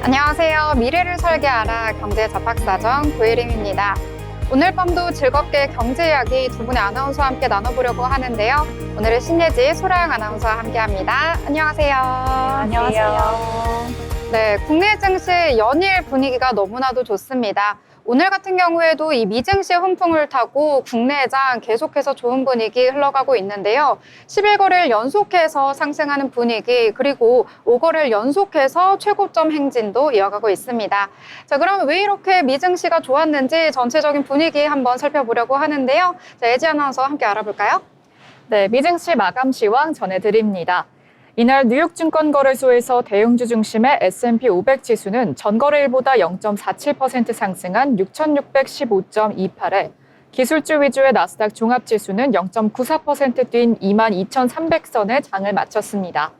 안녕하세요. 미래를 설계하라 경제 잡학사정 고혜림입니다. 오늘 밤도 즐겁게 경제 이야기 두 분의 아나운서와 함께 나눠보려고 하는데요. 오늘은 신예지 소라영 아나운서와 함께합니다. 안녕하세요. 안녕하세요. 네, 국내 증시 연일 분위기가 너무나도 좋습니다. 오늘 같은 경우에도 이 미증시 훈풍을 타고 국내장 계속해서 좋은 분위기 흘러가고 있는데요. 11거래일 연속해서 상승하는 분위기, 그리고 5거래일 연속해서 최고점 행진도 이어가고 있습니다. 자, 그럼 왜 이렇게 미증시가 좋았는지 전체적인 분위기 한번 살펴보려고 하는데요. 자, 예지 아나운서와 함께 알아볼까요? 네, 미증시 마감 시황 전해드립니다. 이날 뉴욕 증권거래소에서 대형주 중심의 S&P 500 지수는 전거래일보다 0.47% 상승한 6,615.28에 기술주 위주의 나스닥 종합지수는 0.94% 뛴 22,300선에 장을 마쳤습니다.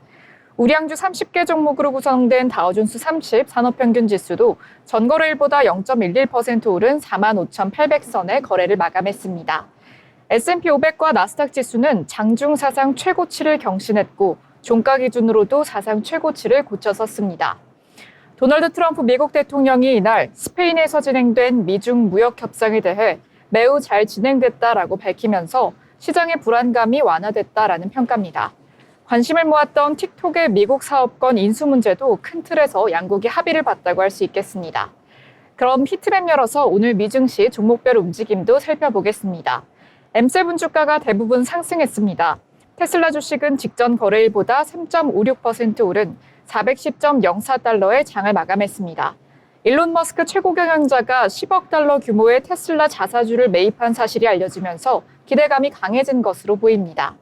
우량주 30개 종목으로 구성된 다우존스 30 산업평균지수도 전거래일보다 0.11% 오른 45,800선에 거래를 마감했습니다. S&P 500과 나스닥 지수는 장중 사상 최고치를 경신했고 종가 기준으로도 사상 최고치를 고쳐섰습니다. 도널드 트럼프 미국 대통령이 이날 스페인에서 진행된 미중 무역 협상에 대해 매우 잘 진행됐다라고 밝히면서 시장의 불안감이 완화됐다라는 평가입니다. 관심을 모았던 틱톡의 미국 사업권 인수 문제도 큰 틀에서 양국이 합의를 봤다고 할 수 있겠습니다. 그럼 히트맵 열어서 오늘 미증시 종목별 움직임도 살펴보겠습니다. M7 주가가 대부분 상승했습니다. 테슬라 주식은 직전 거래일보다 3.56% 오른 410.04달러의 장을 마감했습니다. 일론 머스크 최고 경영자가 10억 달러 규모의 테슬라 자사주를 매입한 사실이 알려지면서 기대감이 강해진 것으로 보입니다.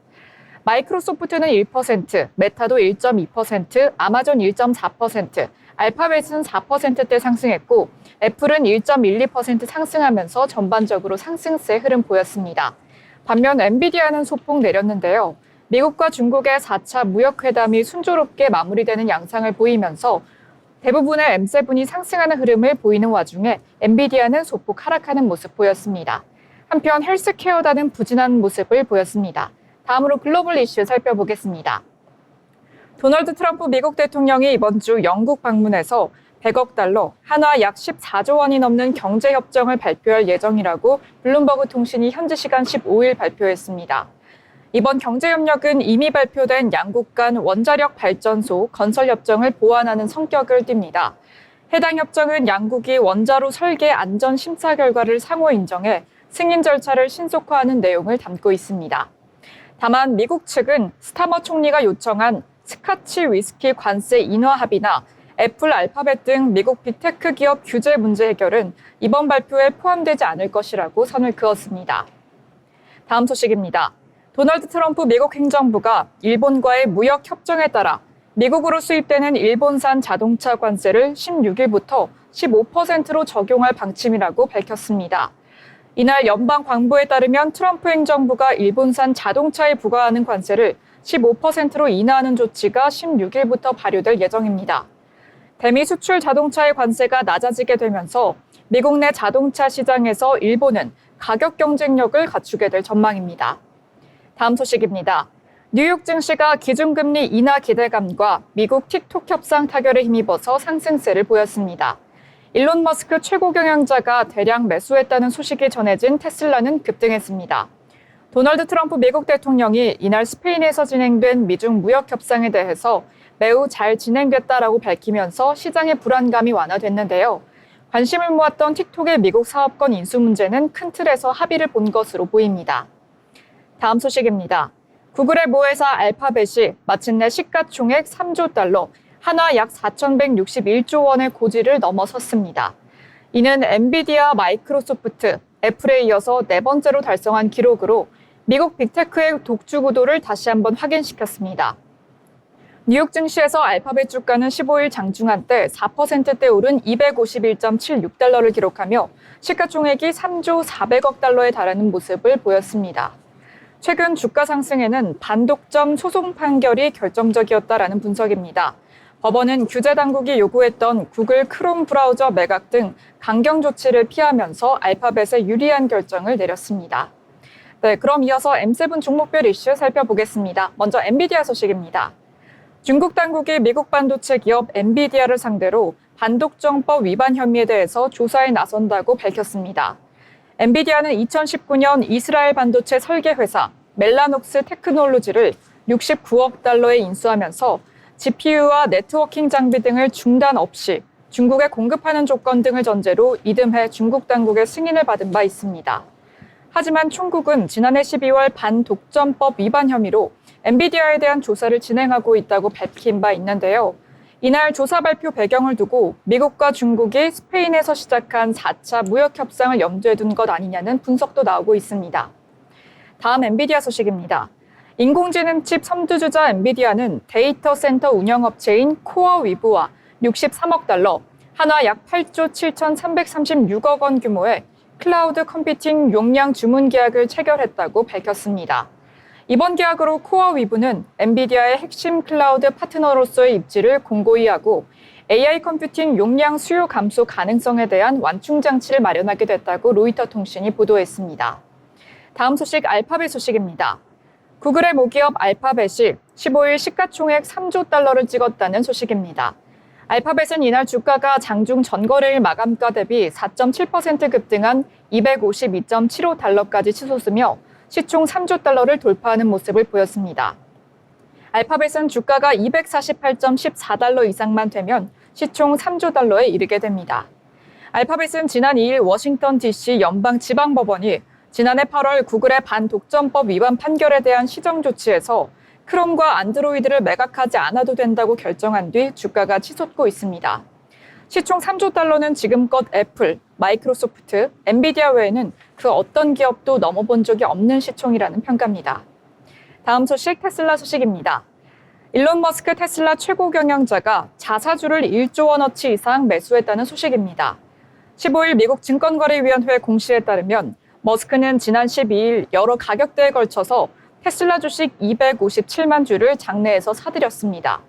마이크로소프트는 1%, 메타도 1.2%, 아마존 1.4%, 알파벳은 4%대 상승했고 애플은 1.12% 상승하면서 전반적으로 상승세 흐름 보였습니다. 반면 엔비디아는 소폭 내렸는데요. 미국과 중국의 4차 무역회담이 순조롭게 마무리되는 양상을 보이면서 대부분의 M7이 상승하는 흐름을 보이는 와중에 엔비디아는 소폭 하락하는 모습 보였습니다. 한편 헬스케어단은 부진한 모습을 보였습니다. 다음으로 글로벌 이슈 살펴보겠습니다. 도널드 트럼프 미국 대통령이 이번 주 영국 방문해서 100억 달러, 한화 약 14조 원이 넘는 경제협정을 발표할 예정이라고 블룸버그 통신이 현지 시간 15일 발표했습니다. 이번 경제협력은 이미 발표된 양국 간 원자력 발전소 건설협정을 보완하는 성격을 띱니다. 해당 협정은 양국이 원자로 설계 안전 심사 결과를 상호 인정해 승인 절차를 신속화하는 내용을 담고 있습니다. 다만 미국 측은 스타머 총리가 요청한 스카치 위스키 관세 인하 합의나 애플, 알파벳 등 미국 빅테크 기업 규제 문제 해결은 이번 발표에 포함되지 않을 것이라고 선을 그었습니다. 다음 소식입니다. 도널드 트럼프 미국 행정부가 일본과의 무역 협정에 따라 미국으로 수입되는 일본산 자동차 관세를 16일부터 15%로 적용할 방침이라고 밝혔습니다. 이날 연방 광보에 따르면 트럼프 행정부가 일본산 자동차에 부과하는 관세를 15%로 인하하는 조치가 16일부터 발효될 예정입니다. 대미 수출 자동차의 관세가 낮아지게 되면서 미국 내 자동차 시장에서 일본은 가격 경쟁력을 갖추게 될 전망입니다. 다음 소식입니다. 뉴욕 증시가 기준금리 인하 기대감과 미국 틱톡 협상 타결에 힘입어서 상승세를 보였습니다. 일론 머스크 최고 경영자가 대량 매수했다는 소식이 전해진 테슬라는 급등했습니다. 도널드 트럼프 미국 대통령이 이날 스페인에서 진행된 미중 무역 협상에 대해서 매우 잘 진행됐다라고 밝히면서 시장의 불안감이 완화됐는데요. 관심을 모았던 틱톡의 미국 사업권 인수 문제는 큰 틀에서 합의를 본 것으로 보입니다. 다음 소식입니다. 구글의 모회사 알파벳이 마침내 시가총액 3조 달러, 한화 약 4,161조 원의 고지를 넘어섰습니다. 이는 엔비디아, 마이크로소프트, 애플에 이어서 네 번째로 달성한 기록으로 미국 빅테크의 독주 구도를 다시 한번 확인시켰습니다. 뉴욕 증시에서 알파벳 주가는 15일 장중한 때 4%대 오른 251.76달러를 기록하며 시가총액이 3조 400억 달러에 달하는 모습을 보였습니다. 최근 주가 상승에는 반독점 소송 판결이 결정적이었다라는 분석입니다. 법원은 규제 당국이 요구했던 구글 크롬 브라우저 매각 등 강경 조치를 피하면서 알파벳에 유리한 결정을 내렸습니다. 네, 그럼 이어서 M7 종목별 이슈 살펴보겠습니다. 먼저 엔비디아 소식입니다. 중국 당국이 미국 반도체 기업 엔비디아를 상대로 반독점법 위반 혐의에 대해서 조사에 나선다고 밝혔습니다. 엔비디아는 2019년 이스라엘 반도체 설계 회사 멜라녹스 테크놀로지를 69억 달러에 인수하면서 GPU와 네트워킹 장비 등을 중단 없이 중국에 공급하는 조건 등을 전제로 이듬해 중국 당국의 승인을 받은 바 있습니다. 하지만 총국은 지난해 12월 반독점법 위반 혐의로 엔비디아에 대한 조사를 진행하고 있다고 밝힌 바 있는데요. 이날 조사 발표 배경을 두고 미국과 중국이 스페인에서 시작한 4차 무역 협상을 염두에 둔 것 아니냐는 분석도 나오고 있습니다. 다음 엔비디아 소식입니다. 인공지능 칩 선두주자 엔비디아는 데이터 센터 운영업체인 코어위브와 63억 달러, 한화 약 8조 7,336억 원 규모의 클라우드 컴퓨팅 용량 주문 계약을 체결했다고 밝혔습니다. 이번 계약으로 코어위브는 엔비디아의 핵심 클라우드 파트너로서의 입지를 공고히 하고 AI 컴퓨팅 용량 수요 감소 가능성에 대한 완충 장치를 마련하게 됐다고 로이터 통신이 보도했습니다. 다음 소식 알파벳 소식입니다. 구글의 모기업 알파벳이 15일 시가총액 3조 달러를 찍었다는 소식입니다. 알파벳은 이날 주가가 장중 전거래일 마감가 대비 4.7% 급등한 252.75달러까지 치솟으며 시총 3조 달러를 돌파하는 모습을 보였습니다. 알파벳은 주가가 248.14달러 이상만 되면 시총 3조 달러에 이르게 됩니다. 알파벳은 지난 2일 워싱턴 DC 연방지방법원이 지난해 8월 구글의 반독점법 위반 판결에 대한 시정 조치에서 크롬과 안드로이드를 매각하지 않아도 된다고 결정한 뒤 주가가 치솟고 있습니다. 시총 3조 달러는 지금껏 애플, 마이크로소프트, 엔비디아 외에는 그 어떤 기업도 넘어본 적이 없는 시총이라는 평가입니다. 다음 소식 테슬라 소식입니다. 일론 머스크 테슬라 최고 경영자가 자사주를 1조 원어치 이상 매수했다는 소식입니다. 15일 미국 증권거래위원회 공시에 따르면 머스크는 지난 12일 여러 가격대에 걸쳐서 테슬라 주식 257만 주를 장내에서 사들였습니다.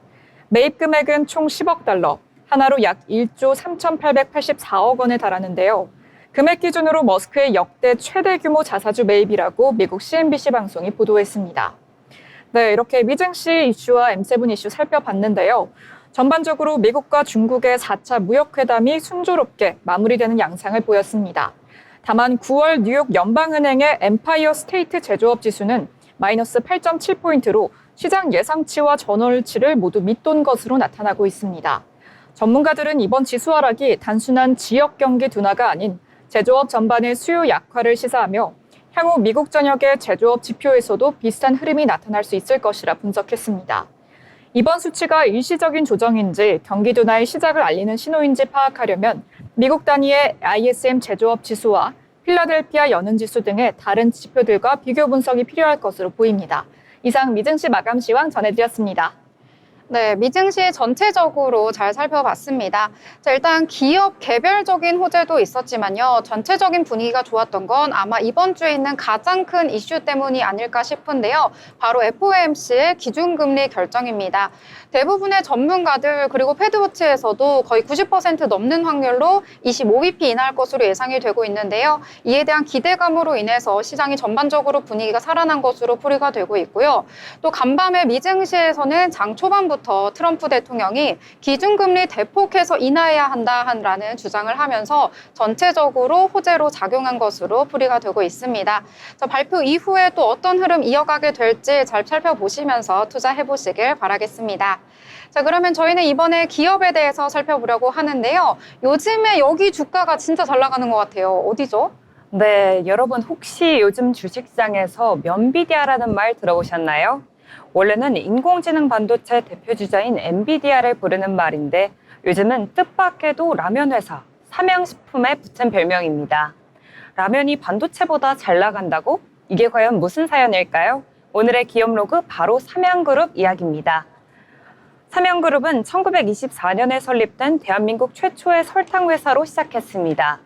매입 금액은 총 10억 달러, 하나로 약 1조 3,884억 원에 달하는데요. 금액 기준으로 머스크의 역대 최대 규모 자사주 매입이라고 미국 CNBC 방송이 보도했습니다. 네, 이렇게 미증시 이슈와 M7 이슈 살펴봤는데요. 전반적으로 미국과 중국의 4차 무역회담이 순조롭게 마무리되는 양상을 보였습니다. 다만 9월 뉴욕 연방은행의 엠파이어 스테이트 제조업 지수는 마이너스 8.7포인트로 시장 예상치와 전월치를 모두 밑돈 것으로 나타나고 있습니다. 전문가들은 이번 지수 하락이 단순한 지역 경기 둔화가 아닌 제조업 전반의 수요 약화를 시사하며 향후 미국 전역의 제조업 지표에서도 비슷한 흐름이 나타날 수 있을 것이라 분석했습니다. 이번 수치가 일시적인 조정인지 경기 둔화의 시작을 알리는 신호인지 파악하려면 미국 단위의 ISM 제조업 지수와 필라델피아 연은지수 등의 다른 지표들과 비교 분석이 필요할 것으로 보입니다. 이상 미증시 마감 시황 전해드렸습니다. 네, 미증시 전체적으로 잘 살펴봤습니다. 자, 일단 기업 개별적인 호재도 있었지만요. 전체적인 분위기가 좋았던 건 아마 이번 주에 있는 가장 큰 이슈 때문이 아닐까 싶은데요. 바로 FOMC의 기준금리 결정입니다. 대부분의 전문가들 그리고 패드워치에서도 거의 90% 넘는 확률로 25bp 인하할 것으로 예상이 되고 있는데요. 이에 대한 기대감으로 인해서 시장이 전반적으로 분위기가 살아난 것으로 풀이가 되고 있고요. 또 간밤에 미증시에서는 장 초반부터 트럼프 대통령이 기준금리 대폭해서 인하해야 한다라는 주장을 하면서 전체적으로 호재로 작용한 것으로 풀이가 되고 있습니다. 자, 발표 이후에 또 어떤 흐름 이어가게 될지 잘 살펴보시면서 투자해보시길 바라겠습니다. 자, 그러면 저희는 이번에 기업에 대해서 살펴보려고 하는데요. 요즘에 여기 주가가 진짜 잘 나가는 것 같아요. 어디죠? 네, 여러분 혹시 요즘 주식시장에서 면비디아라는 말 들어보셨나요? 원래는 인공지능 반도체 대표주자인 엔비디아를 부르는 말인데 요즘은 뜻밖에도 라면 회사, 삼양식품에 붙은 별명입니다. 라면이 반도체보다 잘 나간다고? 이게 과연 무슨 사연일까요? 오늘의 기업 로그 바로 삼양그룹 이야기입니다. 삼양그룹은 1924년에 설립된 대한민국 최초의 설탕 회사로 시작했습니다.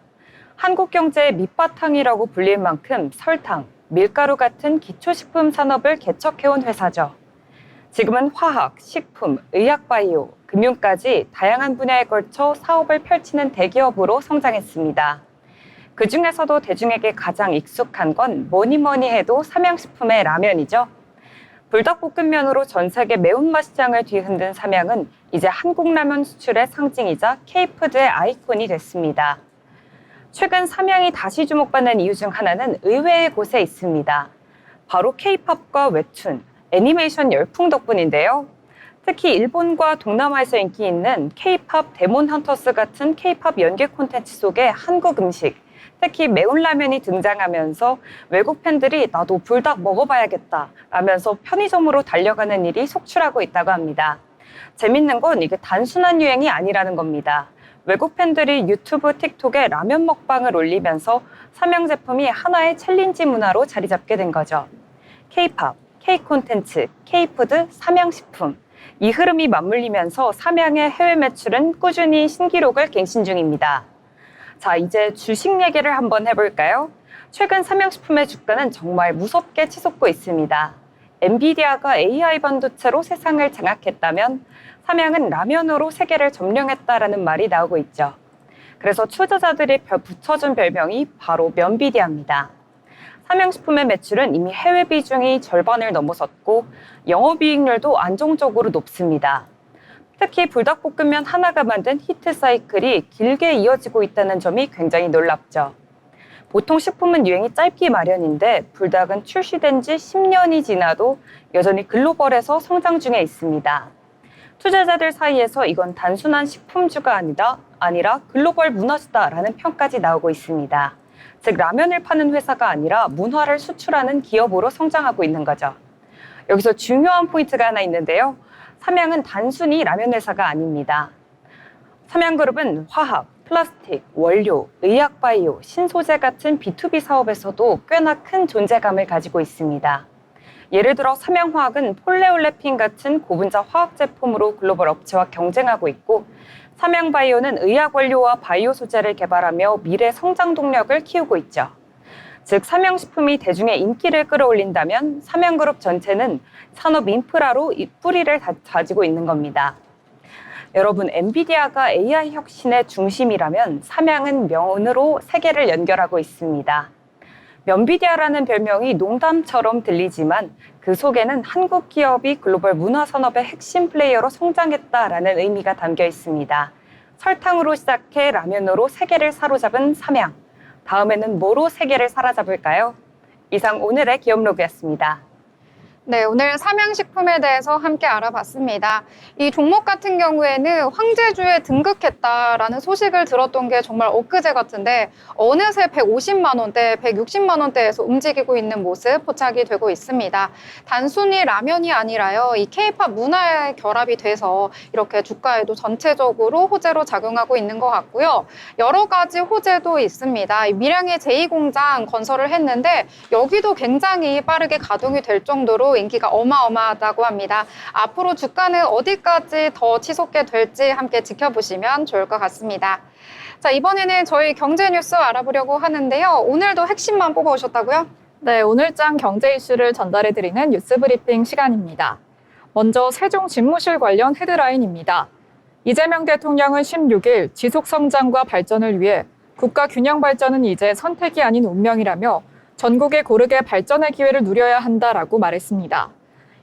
한국 경제의 밑바탕이라고 불릴 만큼 설탕, 밀가루 같은 기초식품 산업을 개척해온 회사죠. 지금은 화학, 식품, 의학바이오, 금융까지 다양한 분야에 걸쳐 사업을 펼치는 대기업으로 성장했습니다. 그 중에서도 대중에게 가장 익숙한 건 뭐니 해도 삼양식품의 라면이죠. 불닭볶음면으로 전 세계 매운맛 시장을 뒤흔든 삼양은 이제 한국 라면 수출의 상징이자 K푸드의 아이콘이 됐습니다. 최근 삼양이 다시 주목받는 이유 중 하나는 의외의 곳에 있습니다. 바로 K-팝과 웹툰, 애니메이션 열풍 덕분인데요. 특히 일본과 동남아에서 인기 있는 K-팝 데몬 헌터스 같은 K-팝 연계 콘텐츠 속에 한국 음식, 특히 매운 라면이 등장하면서 외국 팬들이 나도 불닭 먹어봐야겠다 라면서 편의점으로 달려가는 일이 속출하고 있다고 합니다. 재밌는 건 이게 단순한 유행이 아니라는 겁니다. 외국 팬들이 유튜브, 틱톡에 라면 먹방을 올리면서 삼양 제품이 하나의 챌린지 문화로 자리 잡게 된 거죠. K-팝, K-콘텐츠, K-푸드, 삼양식품. 이 흐름이 맞물리면서 삼양의 해외 매출은 꾸준히 신기록을 갱신 중입니다. 자, 이제 주식 얘기를 한번 해볼까요? 최근 삼양식품의 주가는 정말 무섭게 치솟고 있습니다. 엔비디아가 AI 반도체로 세상을 장악했다면 삼양은 라면으로 세계를 점령했다라는 말이 나오고 있죠. 그래서 투자자들이 붙여준 별명이 바로 면비디아입니다. 삼양식품의 매출은 이미 해외 비중이 절반을 넘어섰고 영업이익률도 안정적으로 높습니다. 특히 불닭볶음면 하나가 만든 히트 사이클이 길게 이어지고 있다는 점이 굉장히 놀랍죠. 보통 식품은 유행이 짧기 마련인데 불닭은 출시된 지 10년이 지나도 여전히 글로벌에서 성장 중에 있습니다. 투자자들 사이에서 이건 단순한 식품주가 아니라 글로벌 문화주다라는 평까지 나오고 있습니다. 즉 라면을 파는 회사가 아니라 문화를 수출하는 기업으로 성장하고 있는 거죠. 여기서 중요한 포인트가 하나 있는데요. 삼양은 단순히 라면 회사가 아닙니다. 삼양그룹은 화학, 플라스틱, 원료, 의약 바이오, 신소재 같은 B2B 사업에서도 꽤나 큰 존재감을 가지고 있습니다. 예를 들어 삼양화학은 폴레올레핀 같은 고분자 화학 제품으로 글로벌 업체와 경쟁하고 있고 삼양바이오는 의약 원료와 바이오 소재를 개발하며 미래 성장 동력을 키우고 있죠. 즉 삼양식품이 대중의 인기를 끌어올린다면 삼양그룹 전체는 산업 인프라로 뿌리를 다지고 있는 겁니다. 여러분, 엔비디아가 AI 혁신의 중심이라면 삼양은 면으로 세계를 연결하고 있습니다. 면비디아라는 별명이 농담처럼 들리지만 그 속에는 한국 기업이 글로벌 문화 산업의 핵심 플레이어로 성장했다라는 의미가 담겨 있습니다. 설탕으로 시작해 라면으로 세계를 사로잡은 삼양. 다음에는 뭐로 세계를 사로잡을까요? 이상 오늘의 기업로그였습니다. 네, 오늘 삼양식품에 대해서 함께 알아봤습니다. 이 종목 같은 경우에는 황제주에 등극했다라는 소식을 들었던 게 정말 엊그제 같은데 어느새 150만 원대, 160만 원대에서 움직이고 있는 모습 포착이 되고 있습니다. 단순히 라면이 아니라요, 이 K-팝 문화에 결합이 돼서 이렇게 주가에도 전체적으로 호재로 작용하고 있는 것 같고요. 여러 가지 호재도 있습니다. 이 밀양의 제2공장 건설을 했는데 여기도 굉장히 빠르게 가동이 될 정도로 인기가 어마어마하다고 합니다. 앞으로 주가는 어디까지 더 치솟게 될지 함께 지켜보시면 좋을 것 같습니다. 자, 이번에는 저희 경제 뉴스 알아보려고 하는데요. 오늘도 핵심만 뽑아오셨다고요? 네, 오늘장 경제 이슈를 전달해드리는 뉴스 브리핑 시간입니다. 먼저 세종 집무실 관련 헤드라인입니다. 이재명 대통령은 16일 지속 성장과 발전을 위해 국가 균형 발전은 이제 선택이 아닌 운명이라며 전국이 고르게 발전의 기회를 누려야 한다라고 말했습니다.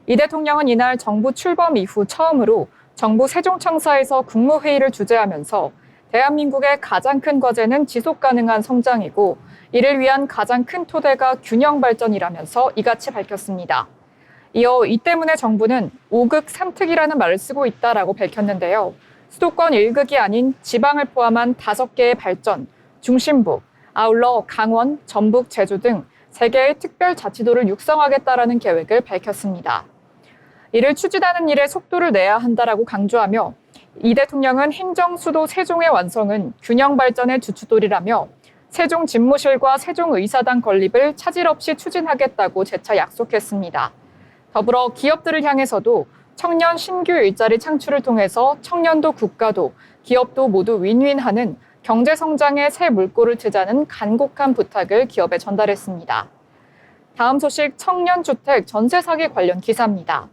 이 대통령은 이날 정부 출범 이후 처음으로 정부 세종청사에서 국무회의를 주재하면서 대한민국의 가장 큰 과제는 지속 가능한 성장이고 이를 위한 가장 큰 토대가 균형 발전이라면서 이같이 밝혔습니다. 이어 이 때문에 정부는 5극 3특이라는 말을 쓰고 있다라고 밝혔는데요. 수도권 1극이 아닌 지방을 포함한 5개의 발전, 중심부, 아울러 강원, 전북, 제주 등 3개의 특별자치도를 육성하겠다라는 계획을 밝혔습니다. 이를 추진하는 일에 속도를 내야 한다라고 강조하며 이 대통령은 행정 수도 세종의 완성은 균형 발전의 주춧돌이라며 세종 집무실과 세종의사당 건립을 차질 없이 추진하겠다고 재차 약속했습니다. 더불어 기업들을 향해서도 청년 신규 일자리 창출을 통해서 청년도 국가도 기업도 모두 윈윈하는 경제 성장의 새 물꼬를 트자는 간곡한 부탁을 기업에 전달했습니다. 다음 소식 청년주택 전세 사기 관련 기사입니다.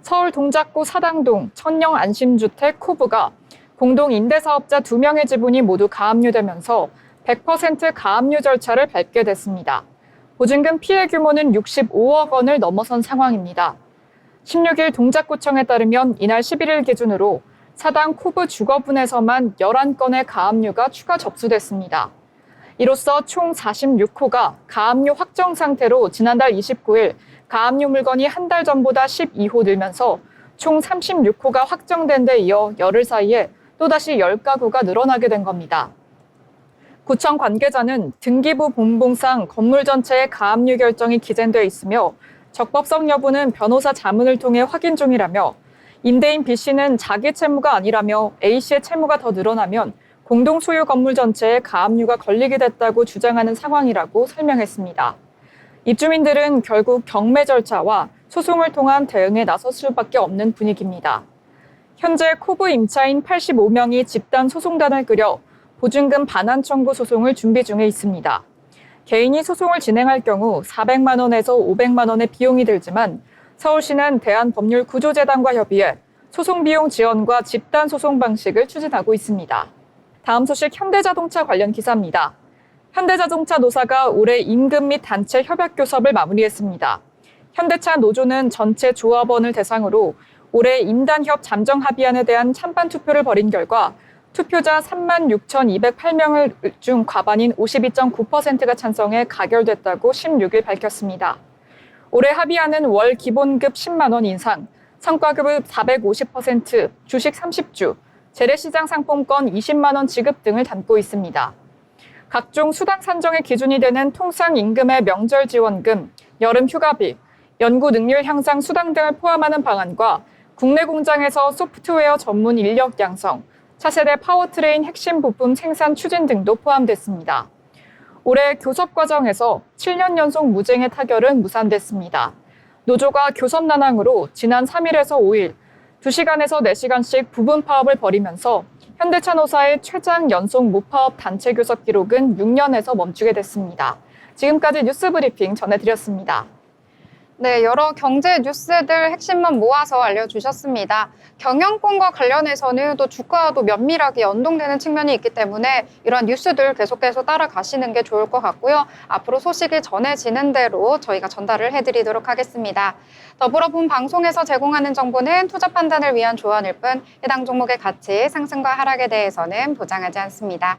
서울 동작구 사당동 천령 안심주택 코브가 공동 임대사업자 2명의 지분이 모두 가압류되면서 100% 가압류 절차를 밟게 됐습니다. 보증금 피해 규모는 65억 원을 넘어선 상황입니다. 16일 동작구청에 따르면 이날 11일 기준으로 사당 코브 주거분에서만 11건의 가압류가 추가 접수됐습니다. 이로써 총 46호가 가압류 확정 상태로 지난달 29일 가압류 물건이 한 달 전보다 12호 늘면서 총 36호가 확정된 데 이어 열흘 사이에 또다시 10가구가 늘어나게 된 겁니다. 구청 관계자는 등기부 본봉상 건물 전체에 가압류 결정이 기재돼 있으며 적법성 여부는 변호사 자문을 통해 확인 중이라며 임대인 B씨는 자기 채무가 아니라며 A씨의 채무가 더 늘어나면 공동 소유 건물 전체에 가압류가 걸리게 됐다고 주장하는 상황이라고 설명했습니다. 입주민들은 결국 경매 절차와 소송을 통한 대응에 나설 수밖에 없는 분위기입니다. 현재 코브 임차인 85명이 집단 소송단을 꾸려 보증금 반환 청구 소송을 준비 중에 있습니다. 개인이 소송을 진행할 경우 400만 원에서 500만 원의 비용이 들지만 서울시는 대한법률구조재단과 협의해 소송 비용 지원과 집단 소송 방식을 추진하고 있습니다. 다음 소식 현대자동차 관련 기사입니다. 현대자동차 노사가 올해 임금 및 단체 협약 교섭을 마무리했습니다. 현대차 노조는 전체 조합원을 대상으로 올해 임단협 잠정 합의안에 대한 찬반 투표를 벌인 결과 투표자 36,208명 중 과반인 52.9%가 찬성해 가결됐다고 16일 밝혔습니다. 올해 합의안은 월 기본급 10만 원 인상, 성과급의 450%, 주식 30주, 재래시장 상품권 20만 원 지급 등을 담고 있습니다. 각종 수당 산정의 기준이 되는 통상 임금의 명절 지원금, 여름 휴가비, 연구 능률 향상 수당 등을 포함하는 방안과 국내 공장에서 소프트웨어 전문 인력 양성, 차세대 파워트레인 핵심 부품 생산 추진 등도 포함됐습니다. 올해 교섭 과정에서 7년 연속 무쟁의 타결은 무산됐습니다. 노조가 교섭 난항으로 지난 3일에서 5일 2시간에서 4시간씩 부분 파업을 벌이면서 현대차 노사의 최장 연속 무파업 단체 교섭 기록은 6년에서 멈추게 됐습니다. 지금까지 뉴스 브리핑 전해드렸습니다. 네, 여러 경제 뉴스들 핵심만 모아서 알려주셨습니다. 경영권과 관련해서는 또 주가와도 면밀하게 연동되는 측면이 있기 때문에 이런 뉴스들 계속해서 따라가시는 게 좋을 것 같고요. 앞으로 소식이 전해지는 대로 저희가 전달을 해드리도록 하겠습니다. 더불어 본 방송에서 제공하는 정보는 투자 판단을 위한 조언일 뿐 해당 종목의 가치, 상승과 하락에 대해서는 보장하지 않습니다.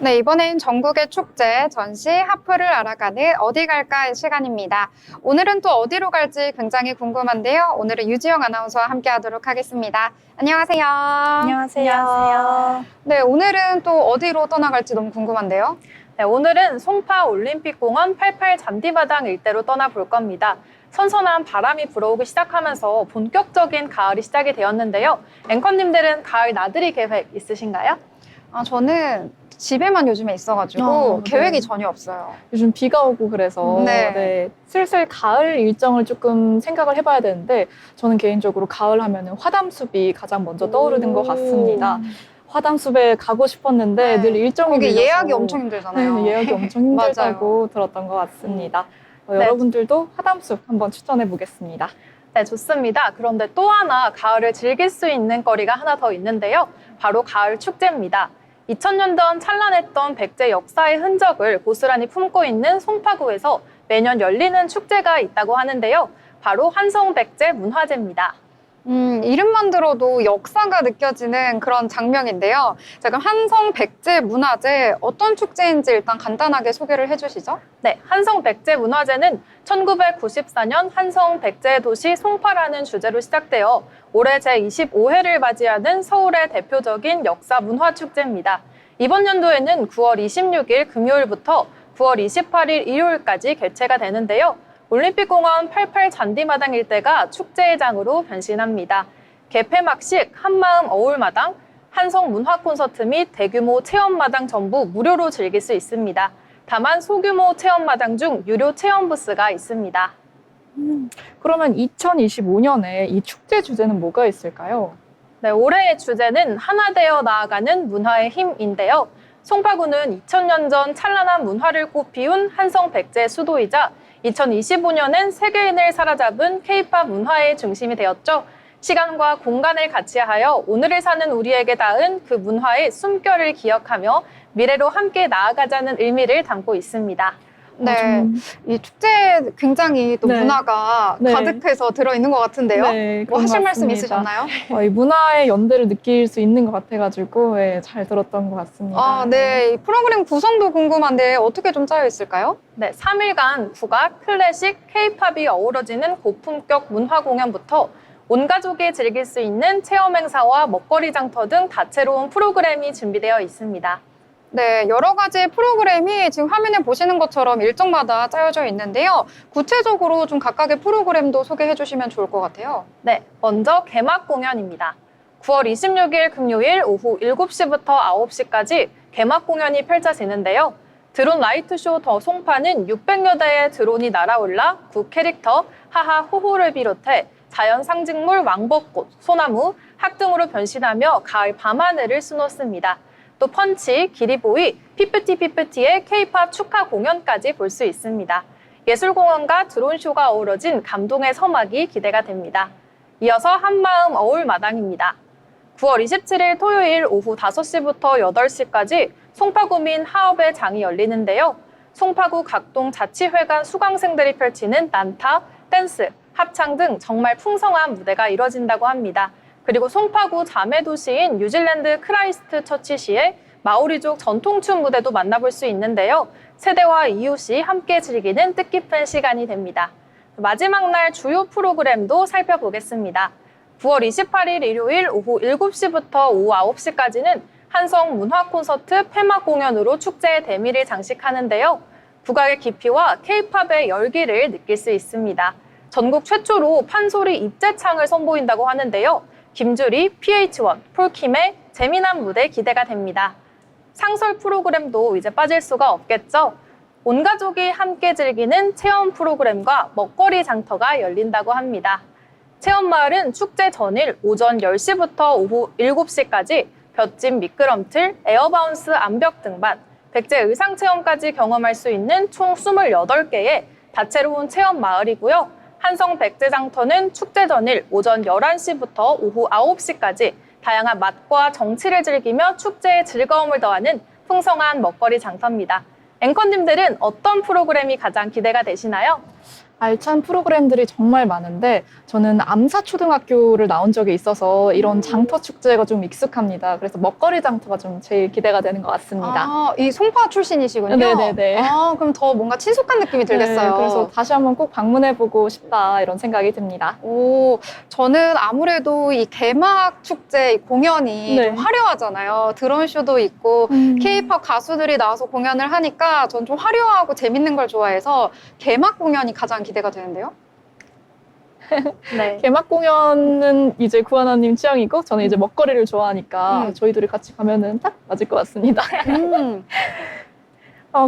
네, 이번엔 전국의 축제, 전시, 하프를 알아가는 어디 갈까 시간입니다. 오늘은 또 어디로 갈지 굉장히 궁금한데요. 오늘은 유지영 아나운서와 함께 하도록 하겠습니다. 안녕하세요. 안녕하세요. 네, 오늘은 또 어디로 떠나갈지 너무 궁금한데요. 네, 오늘은 송파 올림픽공원 88 잔디마당 일대로 떠나볼 겁니다. 선선한 바람이 불어오기 시작하면서 본격적인 가을이 시작이 되었는데요. 앵커님들은 가을 나들이 계획 있으신가요? 저는 집에만 요즘에 있어가지고 네. 계획이 전혀 없어요. 요즘 비가 오고 그래서 네. 슬슬 가을 일정을 조금 생각을 해봐야 되는데 저는 개인적으로 가을 하면은 화담숲이 가장 먼저 떠오르는 것 같습니다. 화담숲에 가고 싶었는데 네. 늘 일정이 거기 밀려서 예약이 엄청 힘들잖아요. 네, 예약이 엄청 힘들다고 들었던 것 같습니다. 네. 여러분들도 화담숲 한번 추천해 보겠습니다. 네, 좋습니다. 그런데 또 하나 가을을 즐길 수 있는 거리가 하나 더 있는데요. 바로 가을 축제입니다. 2000년 전 찬란했던 백제 역사의 흔적을 고스란히 품고 있는 송파구에서 매년 열리는 축제가 있다고 하는데요. 바로 한성백제 문화제입니다. 이름만 들어도 역사가 느껴지는 그런 장면인데요. 자, 그럼 한성백제 문화제 어떤 축제인지 일단 간단하게 소개를 해주시죠. 네, 한성백제문화제는 1994년 한성백제 도시 송파라는 주제로 시작되어 올해 제25회를 맞이하는 서울의 대표적인 역사 문화축제입니다. 이번 연도에는 9월 26일 금요일부터 9월 28일 일요일까지 개최가 되는데요. 올림픽공원 88 잔디마당 일대가 축제의 장으로 변신합니다. 개폐막식, 한마음 어울마당, 한성 문화 콘서트 및 대규모 체험마당 전부 무료로 즐길 수 있습니다. 다만 소규모 체험마당 중 유료 체험 부스가 있습니다. 그러면 2025년에 이 축제 주제는 뭐가 있을까요? 네, 올해의 주제는 하나 되어 나아가는 문화의 힘인데요. 송파구는 2000년 전 찬란한 문화를 꽃피운 한성백제 수도이자 2025년엔 세계인을 사로잡은 K-팝 문화의 중심이 되었죠. 시간과 공간을 같이 하여 오늘을 사는 우리에게 닿은 그 문화의 숨결을 기억하며 미래로 함께 나아가자는 의미를 담고 있습니다. 네, 이 축제 굉장히 또 네. 문화가 네. 가득해서 들어있는 것 같은데요. 네, 뭐 그런 하실 것 말씀 같습니다. 있으셨나요? 이 문화의 연대를 느낄 수 있는 것 같아가지고 잘 들었던 것 같습니다. 아, 네. 이 프로그램 구성도 궁금한데 어떻게 좀 짜여 있을까요? 네, 3일간 국악, 클래식, K-팝이 어우러지는 고품격 문화 공연부터 온 가족이 즐길 수 있는 체험 행사와 먹거리 장터 등 다채로운 프로그램이 준비되어 있습니다. 네, 여러 가지 프로그램이 지금 화면에 보시는 것처럼 일정마다 짜여져 있는데요. 구체적으로 좀 각각의 프로그램도 소개해 주시면 좋을 것 같아요. 네, 먼저 개막 공연입니다. 9월 26일 금요일 오후 7시부터 9시까지 개막 공연이 펼쳐지는데요. 드론 라이트쇼 더 송파는 600여 대의 드론이 날아올라 구 캐릭터 하하 호호를 비롯해 자연 상징물 왕벚꽃, 소나무, 학 등으로 변신하며 가을 밤하늘을 수놓습니다. 또 펀치, 기리보이, 피프티의 K-팝 축하 공연까지 볼 수 있습니다. 예술공원과 드론쇼가 어우러진 감동의 서막이 기대가 됩니다. 이어서 한마음 어울마당입니다. 9월 27일 토요일 오후 5시부터 8시까지 송파구민 하업의 장이 열리는데요. 송파구 각동 자치회관 수강생들이 펼치는 난타, 댄스, 합창 등 정말 풍성한 무대가 이뤄진다고 합니다. 그리고 송파구 자매도시인 뉴질랜드 크라이스트 처치시의 마오리족 전통춤 무대도 만나볼 수 있는데요. 세대와 이웃이 함께 즐기는 뜻깊은 시간이 됩니다. 마지막 날 주요 프로그램도 살펴보겠습니다. 9월 28일 일요일 오후 7시부터 오후 9시까지는 한성 문화 콘서트 폐막 공연으로 축제의 대미를 장식하는데요. 국악의 깊이와 K-팝의 열기를 느낄 수 있습니다. 전국 최초로 판소리 입재창을 선보인다고 하는데요. 김주리, PH1, 폴킴의 재미난 무대 기대가 됩니다. 상설 프로그램도 이제 빠질 수가 없겠죠. 온 가족이 함께 즐기는 체험 프로그램과 먹거리 장터가 열린다고 합니다. 체험마을은 축제 전일 오전 10시부터 오후 7시까지 볏짚 미끄럼틀, 에어바운스 암벽 등반, 백제 의상 체험까지 경험할 수 있는 총 28개의 다채로운 체험 마을이고요. 한성 백제장터는 축제 전일 오전 11시부터 오후 9시까지 다양한 맛과 정치를 즐기며 축제의 즐거움을 더하는 풍성한 먹거리 장터입니다. 앵커님들은 어떤 프로그램이 가장 기대가 되시나요? 알찬 프로그램들이 정말 많은데 저는 암사초등학교를 나온 적이 있어서 이런 장터 축제가 좀 익숙합니다. 그래서 먹거리 장터가 좀 제일 기대가 되는 것 같습니다. 아, 이 송파 출신이시군요. 네네네. 아, 그럼 더 뭔가 친숙한 느낌이 들겠어요. 네, 그래서 다시 한번 꼭 방문해보고 싶다 이런 생각이 듭니다. 오, 저는 아무래도 이 개막 축제 공연이 네. 좀 화려하잖아요. 드론쇼도 있고 K-팝 가수들이 나와서 공연을 하니까 전 좀 화려하고 재밌는 걸 좋아해서 개막 공연이 가장 기대가 되는데요. 네. 개막 공연은 이제 구하나님 취향이고 저는 이제 먹거리를 좋아하니까 저희들이 같이 가면은 딱 맞을 것 같습니다.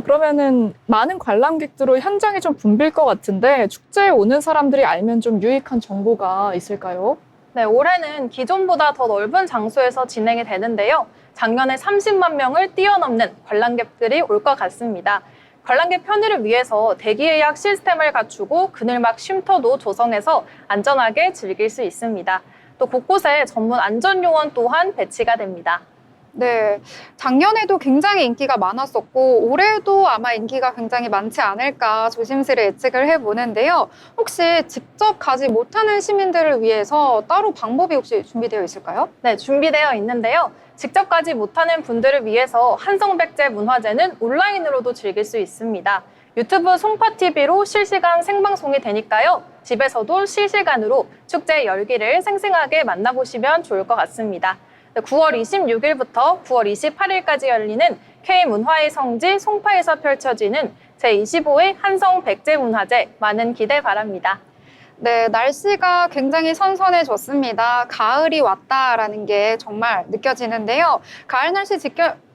그러면은 많은 관람객들로 현장이 좀 붐빌 것 같은데 축제에 오는 사람들이 알면 좀 유익한 정보가 있을까요? 네, 올해는 기존보다 더 넓은 장소에서 진행이 되는데요. 작년에 30만 명을 뛰어넘는 관람객들이 올 것 같습니다. 관람객 편의를 위해서 대기 예약 시스템을 갖추고 그늘막 쉼터도 조성해서 안전하게 즐길 수 있습니다. 또 곳곳에 전문 안전요원 또한 배치가 됩니다. 네, 작년에도 굉장히 인기가 많았었고 올해도 아마 인기가 굉장히 많지 않을까 조심스레 예측을 해보는데요. 혹시 직접 가지 못하는 시민들을 위해서 따로 방법이 혹시 준비되어 있을까요? 네, 준비되어 있는데요. 직접 가지 못하는 분들을 위해서 한성백제 문화제는 온라인으로도 즐길 수 있습니다. 유튜브 송파TV로 실시간 생방송이 되니까요. 집에서도 실시간으로 축제 열기를 생생하게 만나보시면 좋을 것 같습니다. 9월 26일부터 9월 28일까지 열리는 K문화의 성지 송파에서 펼쳐지는 제25회 한성백제문화제 많은 기대 바랍니다. 네, 날씨가 굉장히 선선해졌습니다. 가을이 왔다라는 게 정말 느껴지는데요. 가을 날씨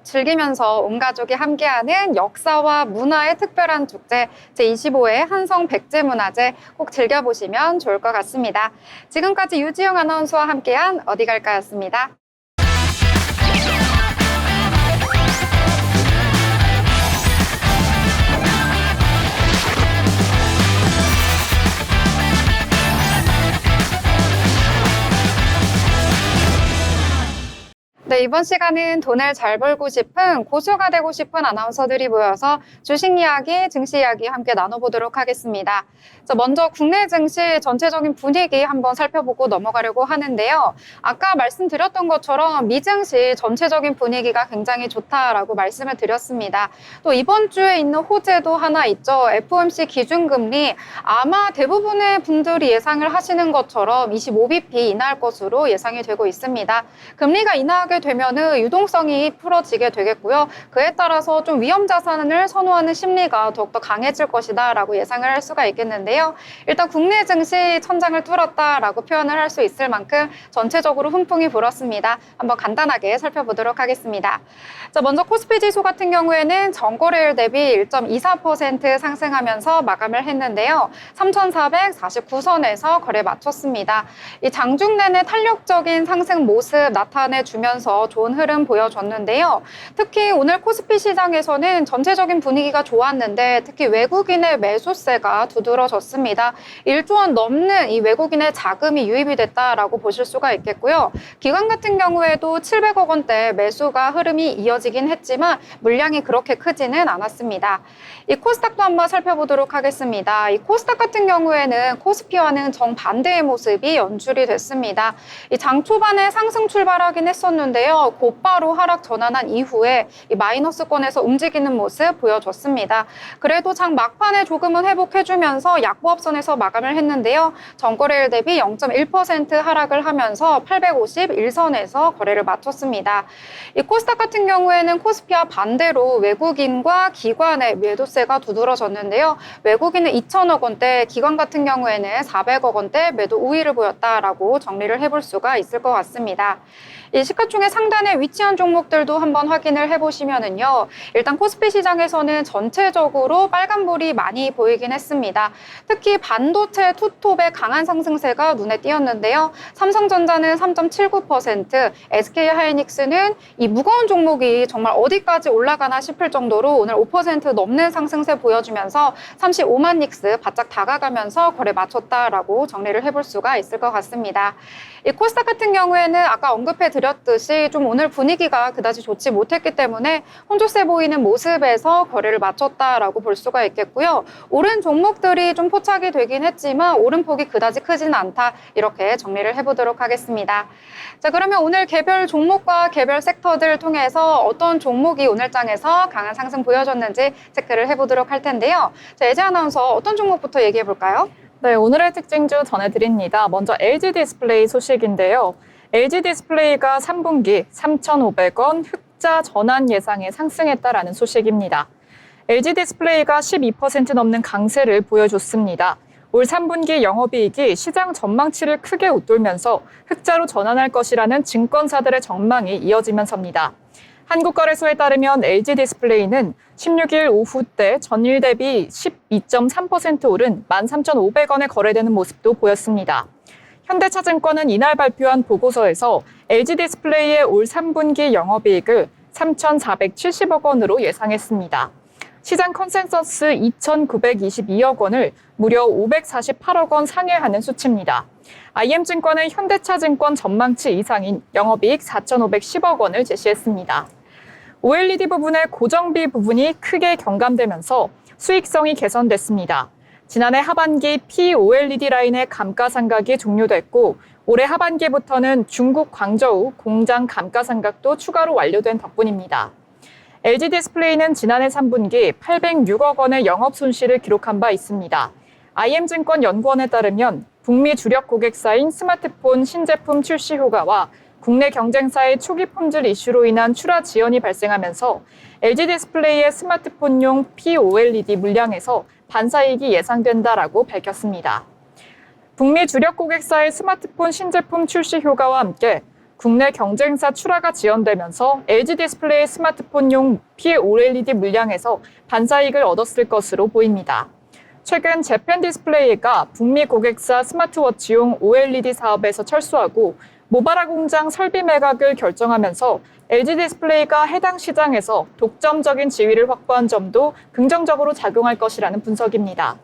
즐기면서 온 가족이 함께하는 역사와 문화의 특별한 축제 제25회 한성백제문화제 꼭 즐겨보시면 좋을 것 같습니다. 지금까지 유지영 아나운서와 함께한 어디 갈까였습니다. 네, 이번 시간은 돈을 잘 벌고 싶은 고수가 되고 싶은 아나운서들이 모여서 주식 이야기, 증시 이야기 함께 나눠보도록 하겠습니다. 먼저 국내 증시 전체적인 분위기 한번 살펴보고 넘어가려고 하는데요. 아까 말씀드렸던 것처럼 미증시 전체적인 분위기가 굉장히 좋다라고 말씀을 드렸습니다. 또 이번 주에 있는 호재도 하나 있죠. FOMC 기준금리 아마 대부분의 분들이 예상을 하시는 것처럼 25bp 인하할 것으로 예상이 되고 있습니다. 금리가 인하하게 되면은 유동성이 풀어지게 되겠고요. 그에 따라서 좀 위험 자산을 선호하는 심리가 더욱더 강해질 것이다라고 예상을 할 수가 있겠는데요. 일단 국내 증시 천장을 뚫었다라고 표현을 할 수 있을 만큼 전체적으로 훈풍이 불었습니다. 한번 간단하게 살펴보도록 하겠습니다. 먼저 코스피 지수 같은 경우에는 전거래일 대비 1.24% 상승하면서 마감을 했는데요. 3,449선에서 거래 마쳤습니다. 이 장중 내내 탄력적인 상승 모습 나타내주면서 좋은 흐름 보여줬는데요. 특히 오늘 코스피 시장에서는 전체적인 분위기가 좋았는데 특히 외국인의 매수세가 두드러졌습니다. 1조 원 넘는 이 외국인의 자금이 유입이 됐다라고 보실 수가 있겠고요. 기관 같은 경우에도 700억 원대 매수가 흐름이 이어지긴 했지만 물량이 그렇게 크지는 않았습니다. 이 코스닥도 한번 살펴보도록 하겠습니다. 이 코스닥 같은 경우에는 코스피와는 정반대의 모습이 연출이 됐습니다. 이 장 초반에 상승 출발하긴 했었는데요. 곧바로 하락 전환한 이후에 이 마이너스권에서 움직이는 모습 보여줬습니다. 그래도 장 막판에 조금은 회복해주면서 약보합선에서 마감을 했는데요. 전거래일 대비 0.1% 하락을 하면서 851선에서 거래를 마쳤습니다. 이 코스닥 같은 경우에는 코스피와 반대로 외국인과 기관의 매도세가 두드러졌는데요. 외국인은 2천억 원대, 기관 같은 경우에는 400억 원대 매도 우위를 보였다라고 정리를 해볼 수가 있을 것 같습니다. 이 시가총액 상단에 위치한 종목들도 한번 확인을 해보시면은요. 일단 코스피 시장에서는 전체적으로 빨간불이 많이 보이긴 했습니다. 특히 반도체 투톱의 강한 상승세가 눈에 띄었는데요. 삼성전자는 3.79%, SK하이닉스는 이 무거운 종목이 정말 어디까지 올라가나 싶을 정도로 오늘 5% 넘는 상승세 보여주면서 35만 닉스 바짝 다가가면서 거래 마쳤다라고 정리를 해볼 수가 있을 것 같습니다. 이 코스닥 같은 경우에는 아까 언급해 드렸듯이 좀 오늘 분위기가 그다지 좋지 못했기 때문에 혼조세 보이는 모습에서 거래를 마쳤다라고 볼 수가 있겠고요. 오른 종목들이 좀 포착이 되긴 했지만 오름폭이 그다지 크지는 않다. 이렇게 정리를 해보도록 하겠습니다. 그러면 오늘 개별 종목과 개별 섹터들을 통해서 어떤 종목이 오늘 장에서 강한 상승 보여줬는지 체크를 해보도록 할 텐데요. 예지 아나운서 어떤 종목부터 얘기해 볼까요? 네, 오늘의 특징주 전해드립니다. 먼저 LG 디스플레이 소식인데요. LG 디스플레이가 3분기 3,500원 흑자 전환 예상에 상승했다라는 소식입니다. LG 디스플레이가 12% 넘는 강세를 보여줬습니다. 올 3분기 영업이익이 시장 전망치를 크게 웃돌면서 흑자로 전환할 것이라는 증권사들의 전망이 이어지면서입니다. 한국거래소에 따르면 LG 디스플레이는 16일 오후 때 전일 대비 12.3% 오른 13,500원에 거래되는 모습도 보였습니다. 현대차증권은 이날 발표한 보고서에서 LG 디스플레이의 올 3분기 영업이익을 3,470억 원으로 예상했습니다. 시장 컨센서스 2,922억 원을 무려 548억 원 상회하는 수치입니다. IM증권은 현대차증권 전망치 이상인 영업이익 4,510억 원을 제시했습니다. OLED 부분의 고정비 부분이 크게 경감되면서 수익성이 개선됐습니다. 지난해 하반기 POLED 라인의 감가상각이 종료됐고 올해 하반기부터는 중국 광저우 공장 감가상각도 추가로 완료된 덕분입니다. LG 디스플레이는 지난해 3분기 806억 원의 영업 손실을 기록한 바 있습니다. IM증권 연구원에 따르면 북미 주력 고객사인 스마트폰 신제품 출시 효과와 국내 경쟁사의 초기 품질 이슈로 인한 출하 지연이 발생하면서 LG 디스플레이의 스마트폰용 POLED 물량에서 반사이익이 예상된다라고 밝혔습니다. 북미 주력 고객사의 스마트폰 신제품 출시 효과와 함께 국내 경쟁사 출하가 지연되면서 LG 디스플레이 스마트폰용 POLED 물량에서 반사이익을 얻었을 것으로 보입니다. 최근 재팬 디스플레이가 북미 고객사 스마트워치용 OLED 사업에서 철수하고 모바라 공장 설비 매각을 결정하면서 LG 디스플레이가 해당 시장에서 독점적인 지위를 확보한 점도 긍정적으로 작용할 것이라는 분석입니다.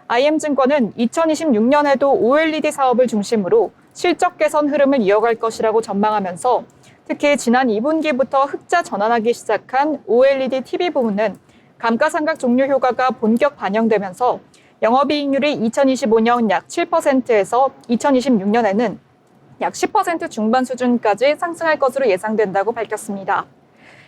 IM증권은 2026년에도 OLED 사업을 중심으로 실적 개선 흐름을 이어갈 것이라고 전망하면서 특히 지난 2분기부터 흑자 전환하기 시작한 OLED TV 부문은 감가상각 종료 효과가 본격 반영되면서 영업이익률이 2025년 약 7%에서 2026년에는 약 10% 중반 수준까지 상승할 것으로 예상된다고 밝혔습니다.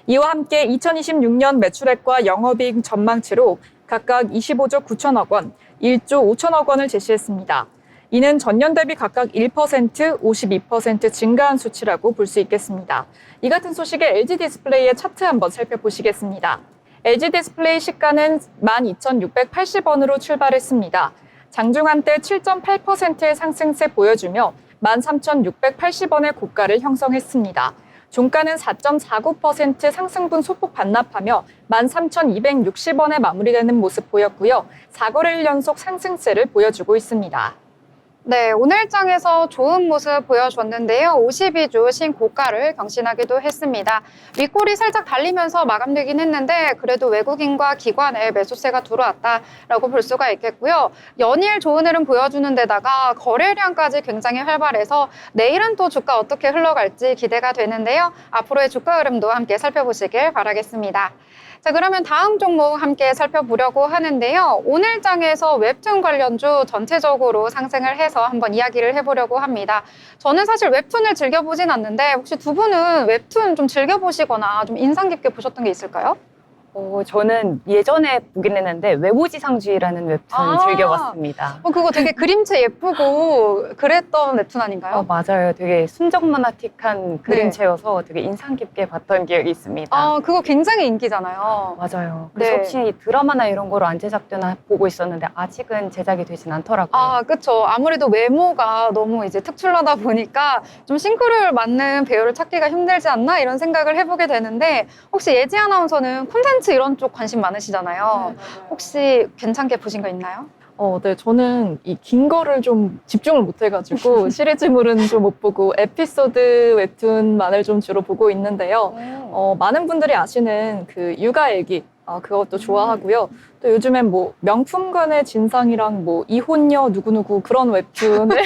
이와 함께 2026년 매출액과 영업이익 전망치로 각각 25조 9천억 원, 1조 5천억 원을 제시했습니다. 이는 전년 대비 각각 1%, 52% 증가한 수치라고 볼 수 있겠습니다. 이 같은 소식에 LG 디스플레이의 차트 한번 살펴보시겠습니다. LG 디스플레이 시가는 12,680원으로 출발했습니다. 장중 한때 7.8%의 상승세 보여주며 13,680원의 고가를 형성했습니다. 종가는 4.49% 상승분 소폭 반납하며 13,260원에 마무리되는 모습 보였고요. 4거래일 연속 상승세를 보여주고 있습니다. 네, 오늘장에서 좋은 모습 보여줬는데요. 52주 신고가를 경신하기도 했습니다. 윗골이 살짝 달리면서 마감되긴 했는데 그래도 외국인과 기관의 매수세가 들어왔다라고 볼 수가 있겠고요. 연일 좋은 흐름 보여주는 데다가 거래량까지 굉장히 활발해서 내일은 또 주가 어떻게 흘러갈지 기대가 되는데요. 앞으로의 주가 흐름도 함께 살펴보시길 바라겠습니다. 자, 그러면 다음 종목 함께 살펴보려고 하는데요. 오늘 장에서 웹툰 관련주 전체적으로 상승을 해서 한번 이야기를 해보려고 합니다. 저는 사실 웹툰을 즐겨보진 않는데 혹시 두 분은 웹툰 좀 즐겨보시거나 좀 인상 깊게 보셨던 게 있을까요? 저는 예전에 보긴 했는데 외모지상주의라는 웹툰 즐겨봤습니다. 그거 되게 그림체 예쁘고 그랬던 웹툰 아닌가요? 맞아요. 되게 순정만화틱한 그림체여서 되게 인상 깊게 봤던 기억이 있습니다. 그거 굉장히 인기잖아요. 맞아요. 그래서 네. 혹시 드라마나 이런 거로 안 제작되나 보고 있었는데 아직은 제작이 되진 않더라고요. 그쵸. 아무래도 외모가 너무 이제 특출나다 보니까 좀 싱크로율 맞는 배우를 찾기가 힘들지 않나 이런 생각을 해보게 되는데 혹시 예지 아나운서는 콘텐츠 이런 쪽 관심 많으시잖아요. 혹시 괜찮게 보신 거 있나요? 네, 저는 이 긴 거를 좀 집중을 못 해가지고 시리즈물은 좀 못 보고 에피소드 웹툰만을 좀 주로 보고 있는데요. 많은 분들이 아시는 그 육아일기 그것도 좋아하고요. 또 요즘엔 뭐 명품관의 진상이랑 뭐 이혼녀 누구누구 그런 웹툰을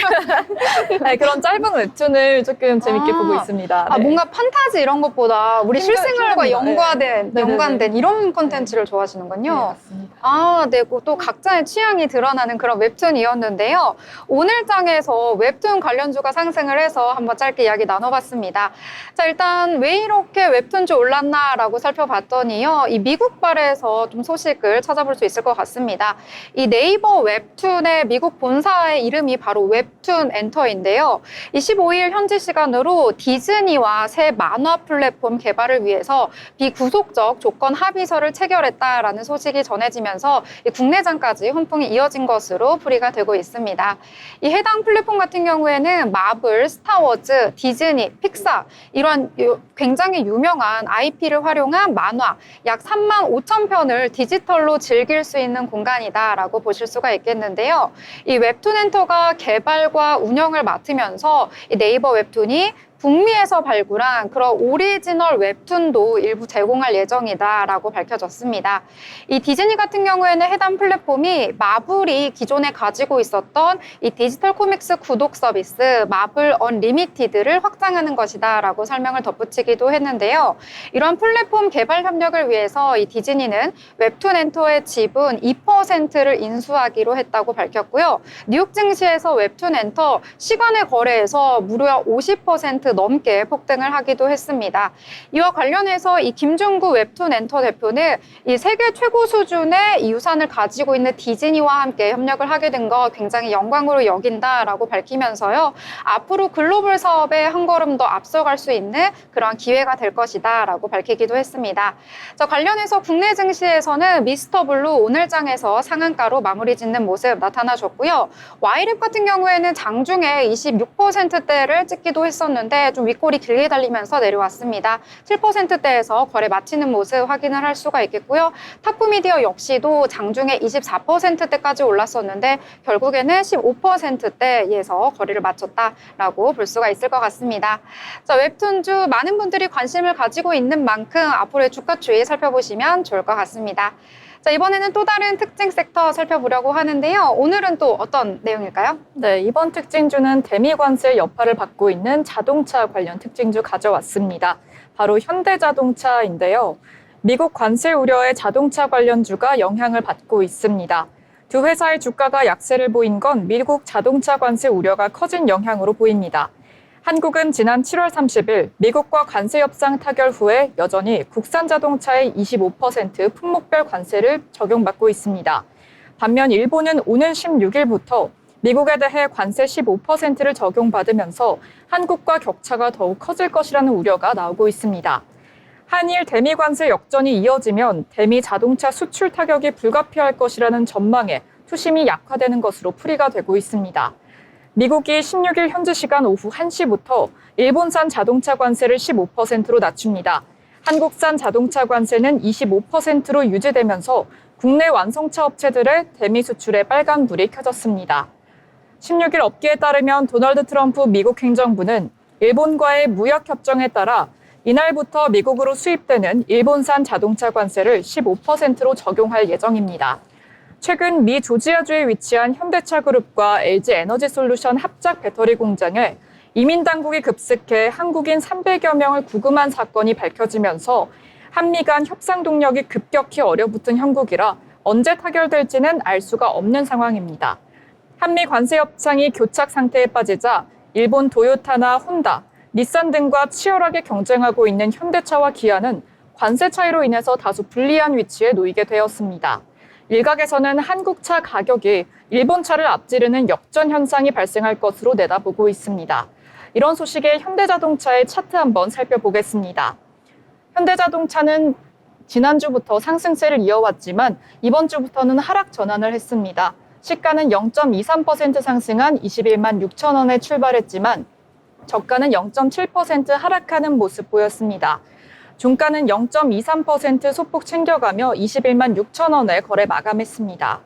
네, 그런 짧은 웹툰을 조금 재밌게 보고 있습니다. 네. 뭔가 판타지 이런 것보다 우리 실생활과 연관된 이런 콘텐츠를 좋아하시는군요. 네, 맞습니다. 네, 또 각자의 취향이 드러나는 그런 웹툰이었는데요. 오늘 장에서 웹툰 관련주가 상승을 해서 한번 짧게 이야기 나눠봤습니다. 자, 일단 왜 이렇게 웹툰주 올랐나라고 살펴봤더니요. 이 미국발에서 좀 소식을 찾아볼 수 있을 것 같습니다. 이 네이버 웹툰의 미국 본사의 이름이 바로 웹툰 엔터인데요. 15일 현지 시간으로 디즈니와 새 만화 플랫폼 개발을 위해서 비구속적 조건 합의서를 체결했다라는 소식이 전해지면서 국내장까지 훈풍이 이어진 것으로 풀이가 되고 있습니다. 이 해당 플랫폼 같은 경우에는 마블, 스타워즈, 디즈니, 픽사 이런 굉장히 유명한 IP를 활용한 만화 약 35,000편을 디지털로 즐길 수 있는 공간이다라고 보실 수가 있겠는데요. 이 웹툰 엔터가 개발과 운영을 맡으면서 이 네이버 웹툰이 북미에서 발굴한 그런 오리지널 웹툰도 일부 제공할 예정이다라고 밝혀졌습니다. 이 디즈니 같은 경우에는 해당 플랫폼이 마블이 기존에 가지고 있었던 이 디지털 코믹스 구독 서비스 마블 언리미티드를 확장하는 것이다라고 설명을 덧붙이기도 했는데요. 이런 플랫폼 개발 협력을 위해서 이 디즈니는 웹툰 엔터의 지분 2%를 인수하기로 했다고 밝혔고요. 뉴욕 증시에서 웹툰 엔터 시간의 거래에서 무려 50% 넘게 폭등을 하기도 했습니다. 이와 관련해서 이 김중구 웹툰 엔터 대표는 이 세계 최고 수준의 이 유산을 가지고 있는 디즈니와 함께 협력을 하게 된 거 굉장히 영광으로 여긴다라고 밝히면서요. 앞으로 글로벌 사업에 한 걸음 더 앞서갈 수 있는 그런 기회가 될 것이다라고 밝히기도 했습니다. 자, 관련해서 국내 증시에서는 미스터블루 오늘장에서 상한가로 마무리 짓는 모습 나타나줬고요. 와이랩 같은 경우에는 장중에 26%대를 찍기도 했었는데 좀 윗골이 길게 달리면서 내려왔습니다. 7%대에서 거래 마치는 모습 확인을 할 수가 있겠고요. 탁구미디어 역시도 장중에 24%대까지 올랐었는데 결국에는 15%대에서 거래를 마쳤다라고 볼 수가 있을 것 같습니다. 자, 웹툰주 많은 분들이 관심을 가지고 있는 만큼 앞으로의 주가 추이 살펴보시면 좋을 것 같습니다. 자, 이번에는 또 다른 특징 섹터 살펴보려고 하는데요. 오늘은 또 어떤 내용일까요? 네, 이번 특징주는 대미 관세 여파를 받고 있는 자동차 관련 특징주 가져왔습니다. 바로 현대자동차인데요. 미국 관세 우려에 자동차 관련주가 영향을 받고 있습니다. 두 회사의 주가가 약세를 보인 건 미국 자동차 관세 우려가 커진 영향으로 보입니다. 한국은 지난 7월 30일 미국과 관세 협상 타결 후에 여전히 국산 자동차의 25% 품목별 관세를 적용받고 있습니다. 반면 일본은 오는 16일부터 미국에 대해 관세 15%를 적용받으면서 한국과 격차가 더욱 커질 것이라는 우려가 나오고 있습니다. 한일 대미 관세 역전이 이어지면 대미 자동차 수출 타격이 불가피할 것이라는 전망에 투심이 약화되는 것으로 풀이가 되고 있습니다. 미국이 16일 현지 시간 오후 1시부터 일본산 자동차 관세를 15%로 낮춥니다. 한국산 자동차 관세는 25%로 유지되면서 국내 완성차 업체들의 대미 수출에 빨간불이 켜졌습니다. 16일 업계에 따르면 도널드 트럼프 미국 행정부는 일본과의 무역협정에 따라 이날부터 미국으로 수입되는 일본산 자동차 관세를 15%로 적용할 예정입니다. 최근 미 조지아주에 위치한 현대차 그룹과 LG 에너지 솔루션 합작 배터리 공장에 이민 당국이 급습해 한국인 300여 명을 구금한 사건이 밝혀지면서 한미 간 협상 동력이 급격히 얼어붙은 형국이라 언제 타결될지는 알 수가 없는 상황입니다. 한미 관세 협상이 교착 상태에 빠지자 일본 도요타나 혼다, 닛산 등과 치열하게 경쟁하고 있는 현대차와 기아는 관세 차이로 인해서 다소 불리한 위치에 놓이게 되었습니다. 일각에서는 한국차 가격이 일본차를 앞지르는 역전 현상이 발생할 것으로 내다보고 있습니다. 이런 소식에 현대자동차의 차트 한번 살펴보겠습니다. 현대자동차는 지난주부터 상승세를 이어왔지만 이번 주부터는 하락 전환을 했습니다. 시가는 0.23% 상승한 21만 6천 원에 출발했지만 저가는 0.7% 하락하는 모습 보였습니다. 종가는 0.23% 소폭 챙겨가며 21만 6천 원에 거래 마감했습니다.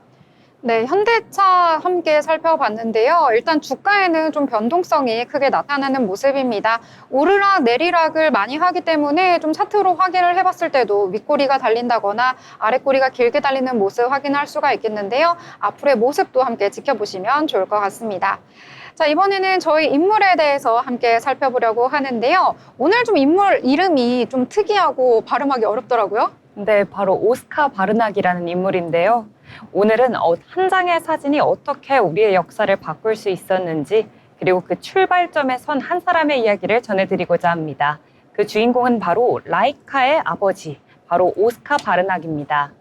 네, 현대차 함께 살펴봤는데요. 일단 주가에는 좀 변동성이 크게 나타나는 모습입니다. 오르락 내리락을 많이 하기 때문에 좀 차트로 확인을 해봤을 때도 윗꼬리가 달린다거나 아랫꼬리가 길게 달리는 모습 확인할 수가 있겠는데요. 앞으로의 모습도 함께 지켜보시면 좋을 것 같습니다. 자, 이번에는 저희 인물에 대해서 함께 살펴보려고 하는데요. 오늘 좀 인물 이름이 좀 특이하고 발음하기 어렵더라고요. 네, 바로 오스카 바르낙이라는 인물인데요. 오늘은 한 장의 사진이 어떻게 우리의 역사를 바꿀 수 있었는지, 그리고 그 출발점에 선 한 사람의 이야기를 전해드리고자 합니다. 그 주인공은 바로 라이카의 아버지, 바로 오스카 바르낙입니다.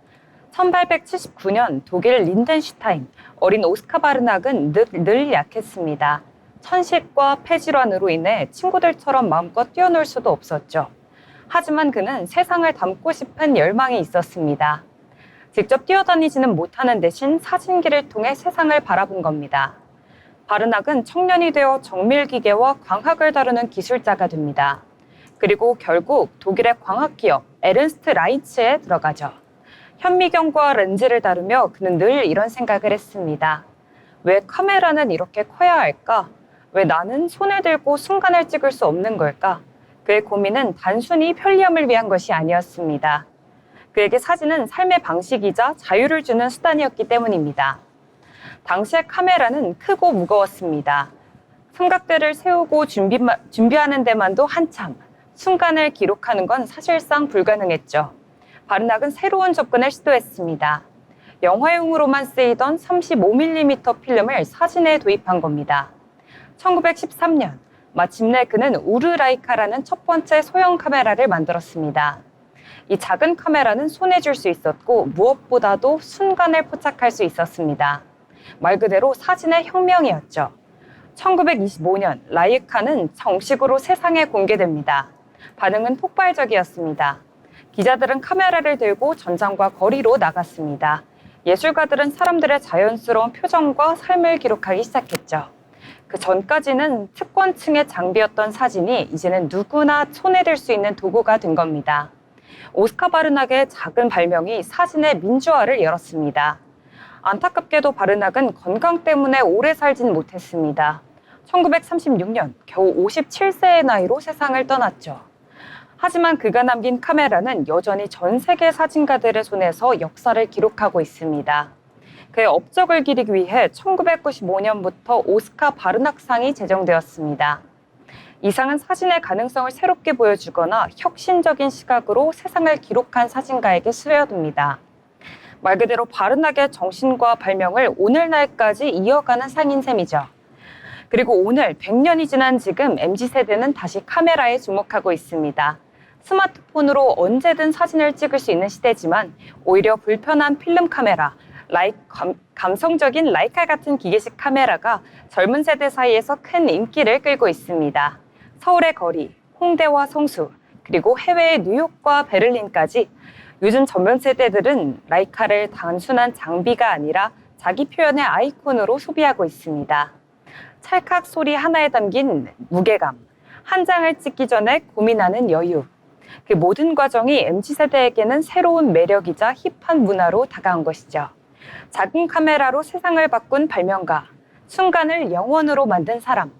1879년 독일 린덴슈타인, 어린 오스카 바르낙은 늘 약했습니다. 천식과 폐질환으로 인해 친구들처럼 마음껏 뛰어놀 수도 없었죠. 하지만 그는 세상을 담고 싶은 열망이 있었습니다. 직접 뛰어다니지는 못하는 대신 사진기를 통해 세상을 바라본 겁니다. 바르낙은 청년이 되어 정밀기계와 광학을 다루는 기술자가 됩니다. 그리고 결국 독일의 광학기업 에른스트 라이츠에 들어가죠. 현미경과 렌즈를 다루며 그는 늘 이런 생각을 했습니다. 왜 카메라는 이렇게 커야 할까? 왜 나는 손을 들고 순간을 찍을 수 없는 걸까? 그의 고민은 단순히 편리함을 위한 것이 아니었습니다. 그에게 사진은 삶의 방식이자 자유를 주는 수단이었기 때문입니다. 당시의 카메라는 크고 무거웠습니다. 삼각대를 세우고 준비하는 데만도 한참, 순간을 기록하는 건 사실상 불가능했죠. 바르낙은 새로운 접근을 시도했습니다. 영화용으로만 쓰이던 35mm 필름을 사진에 도입한 겁니다. 1913년, 마침내 그는 우르라이카라는 첫 번째 소형 카메라를 만들었습니다. 이 작은 카메라는 손에 쥘 수 있었고 무엇보다도 순간을 포착할 수 있었습니다. 말 그대로 사진의 혁명이었죠. 1925년 라이카는 정식으로 세상에 공개됩니다. 반응은 폭발적이었습니다. 기자들은 카메라를 들고 전장과 거리로 나갔습니다. 예술가들은 사람들의 자연스러운 표정과 삶을 기록하기 시작했죠. 그 전까지는 특권층의 장비였던 사진이 이제는 누구나 손에 들 수 있는 도구가 된 겁니다. 오스카 바르낙의 작은 발명이 사진의 민주화를 열었습니다. 안타깝게도 바르낙은 건강 때문에 오래 살진 못했습니다. 1936년 겨우 57세의 나이로 세상을 떠났죠. 하지만 그가 남긴 카메라는 여전히 전 세계 사진가들의 손에서 역사를 기록하고 있습니다. 그의 업적을 기리기 위해 1995년부터 오스카 바르낙상이 제정되었습니다. 이 상은 사진의 가능성을 새롭게 보여주거나 혁신적인 시각으로 세상을 기록한 사진가에게 수여됩니다. 말 그대로 바르낙의 정신과 발명을 오늘날까지 이어가는 상인 셈이죠. 그리고 오늘 100년이 지난 지금 MZ세대는 다시 카메라에 주목하고 있습니다. 스마트폰으로 언제든 사진을 찍을 수 있는 시대지만 오히려 불편한 필름 카메라, 감성적인 라이카 같은 기계식 카메라가 젊은 세대 사이에서 큰 인기를 끌고 있습니다. 서울의 거리, 홍대와 성수, 그리고 해외의 뉴욕과 베를린까지 요즘 젊은 세대들은 라이카를 단순한 장비가 아니라 자기 표현의 아이콘으로 소비하고 있습니다. 찰칵 소리 하나에 담긴 무게감, 한 장을 찍기 전에 고민하는 여유, 그 모든 과정이 MZ세대에게는 새로운 매력이자 힙한 문화로 다가온 것이죠. 작은 카메라로 세상을 바꾼 발명가, 순간을 영원으로 만든 사람.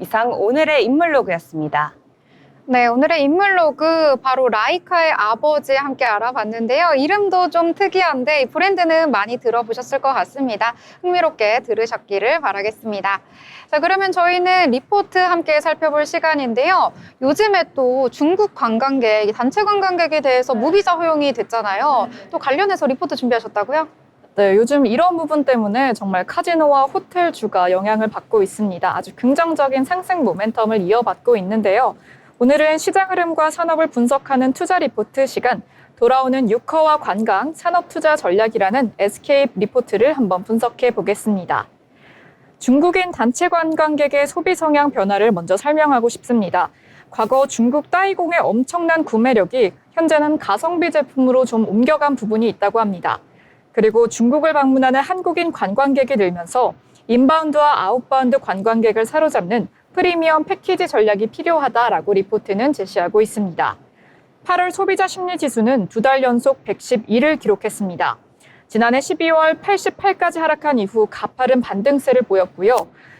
이상 오늘의 인물로그였습니다. 네, 오늘의 인물로그 바로 라이카의 아버지 함께 알아봤는데요. 이름도 좀 특이한데 이 브랜드는 많이 들어보셨을 것 같습니다. 흥미롭게 들으셨기를 바라겠습니다. 자, 그러면 저희는 리포트 함께 살펴볼 시간인데요. 요즘에 또 중국 관광객, 단체 관광객에 대해서 무비자 허용이 됐잖아요. 또 관련해서 리포트 준비하셨다고요? 네, 요즘 이런 부분 때문에 정말 카지노와 호텔주가 영향을 받고 있습니다. 아주 긍정적인 상승 모멘텀을 이어받고 있는데요. 오늘은 시장 흐름과 산업을 분석하는 투자 리포트 시간, 돌아오는 유커와 관광, 산업투자 전략이라는 에스케이프 리포트를 한번 분석해 보겠습니다. 중국인 단체 관광객의 소비 성향 변화를 먼저 설명하고 싶습니다. 과거 중국 따이공의 엄청난 구매력이 현재는 가성비 제품으로 좀 옮겨간 부분이 있다고 합니다. 그리고 중국을 방문하는 한국인 관광객이 늘면서 인바운드와 아웃바운드 관광객을 사로잡는 프리미엄 패키지 전략이 필요하다라고 리포트는 제시하고 있습니다. 8월 소비자 심리 지수는 2달 연속 112를 기록했습니다. 지난해 12월 88까지 하락한 이후 가파른 반등세를 보였고요.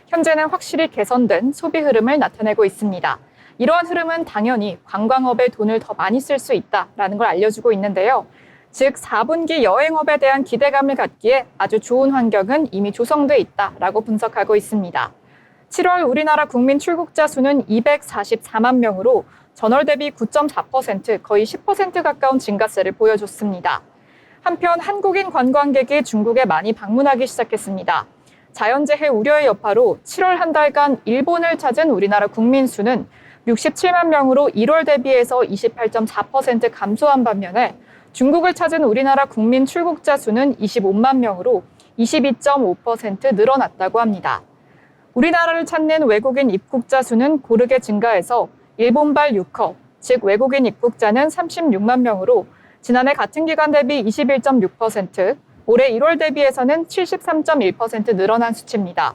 현재는 확실히 개선된 소비 흐름을 나타내고 있습니다. 이러한 흐름은 당연히 관광업에 돈을 더 많이 쓸 수 있다라는 걸 알려주고 있는데요. 즉 4분기 여행업에 대한 기대감을 갖기에 아주 좋은 환경은 이미 조성돼 있다라고 분석하고 있습니다. 7월 우리나라 국민 출국자 수는 244만 명으로 전월 대비 9.4%, 거의 10% 가까운 증가세를 보여줬습니다. 한편 한국인 관광객이 중국에 많이 방문하기 시작했습니다. 자연재해 우려의 여파로 7월 한 달간 일본을 찾은 우리나라 국민 수는 67만 명으로 1월 대비해서 28.4% 감소한 반면에 중국을 찾은 우리나라 국민 출국자 수는 25만 명으로 22.5% 늘어났다고 합니다. 우리나라를 찾는 외국인 입국자 수는 고르게 증가해서 일본발 6컵, 즉 외국인 입국자는 36만 명으로 지난해 같은 기간 대비 21.6%, 올해 1월 대비해서는 73.1% 늘어난 수치입니다.